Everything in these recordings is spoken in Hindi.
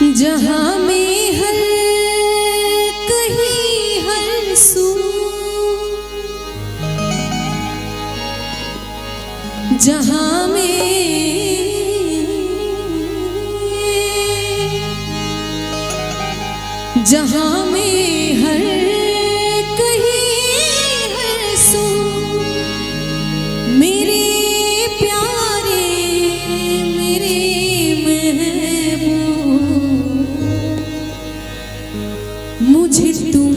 जहाँ में हर कहीं हर सू, जहाँ में हर कहीं हर सू, मेरे प्यारे मेरे महबूब, मुझे तुम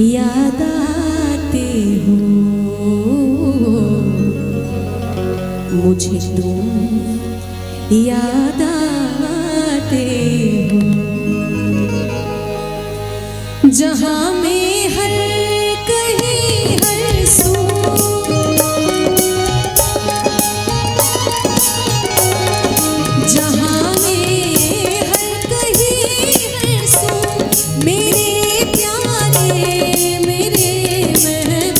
याद आते हो, मुझे तुम याद आते हो। जहाँ में हर कहीं हर सू, जहाँ में हर कहीं हर सू, मेरे प्यारे मेरे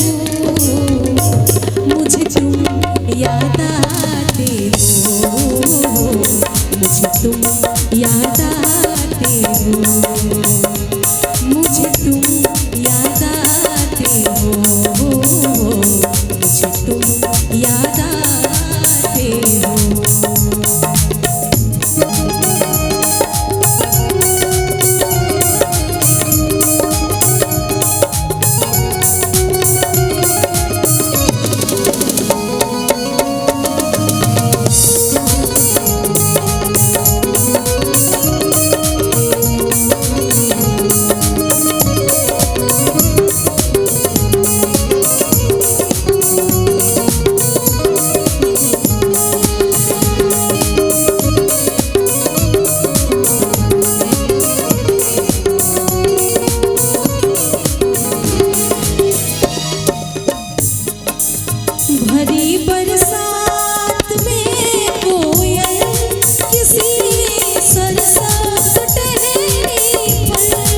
महबूब, मुझे तुम याद आते हो, मुझे तुम याद आते हो, मुझे तुम याद आते हो, मुझे तुम याद आते हो। भरी बरसात में कोयल किसी सरसब्ज़ टहनी पर,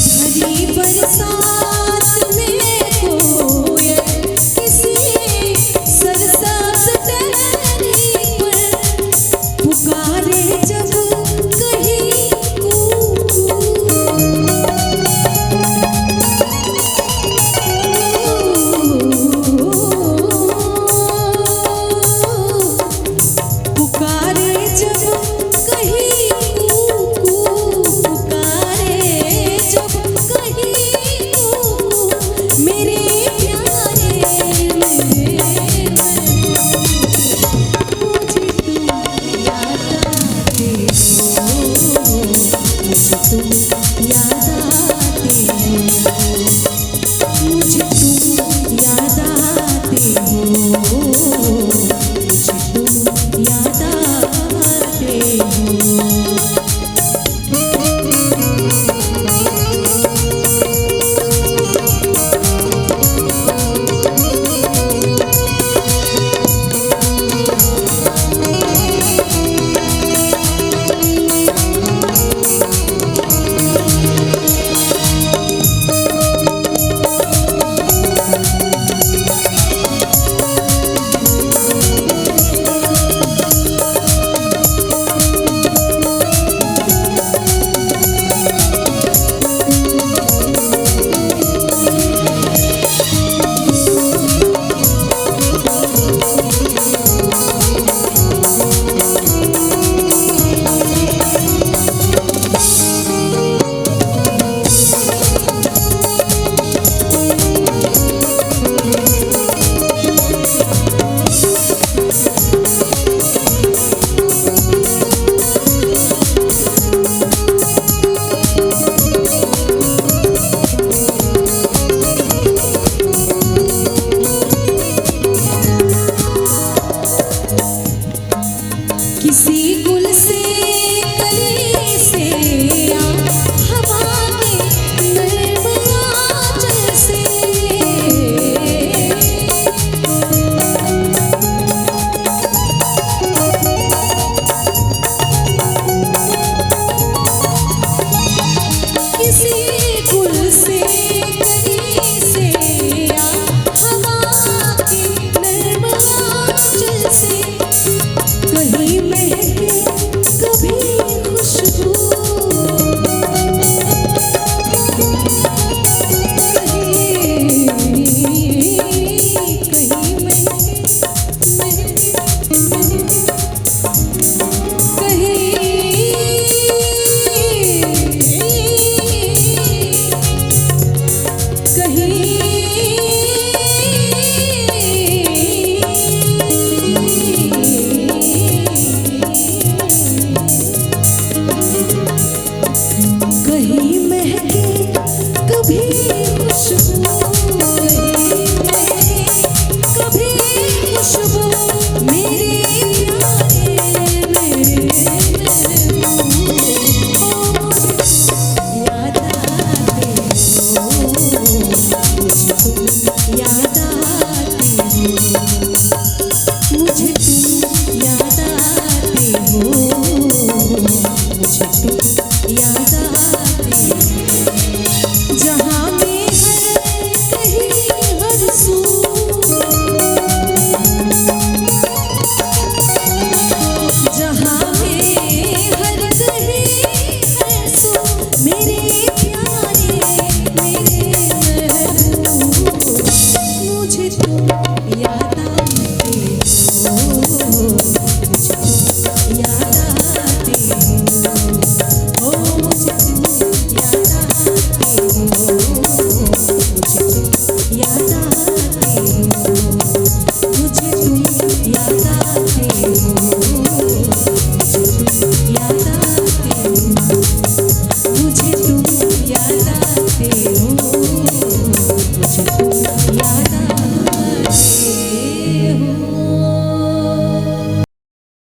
भरी बरसात में कोयल किसी सरसब्ज़ टहनी पर, पुकारे जब कहीं कूकू, कहीं महके कभी खुशबू, कभी खुशबू मेरे प्यारे मेरे महबूब, ओ मुझे याद आते हो।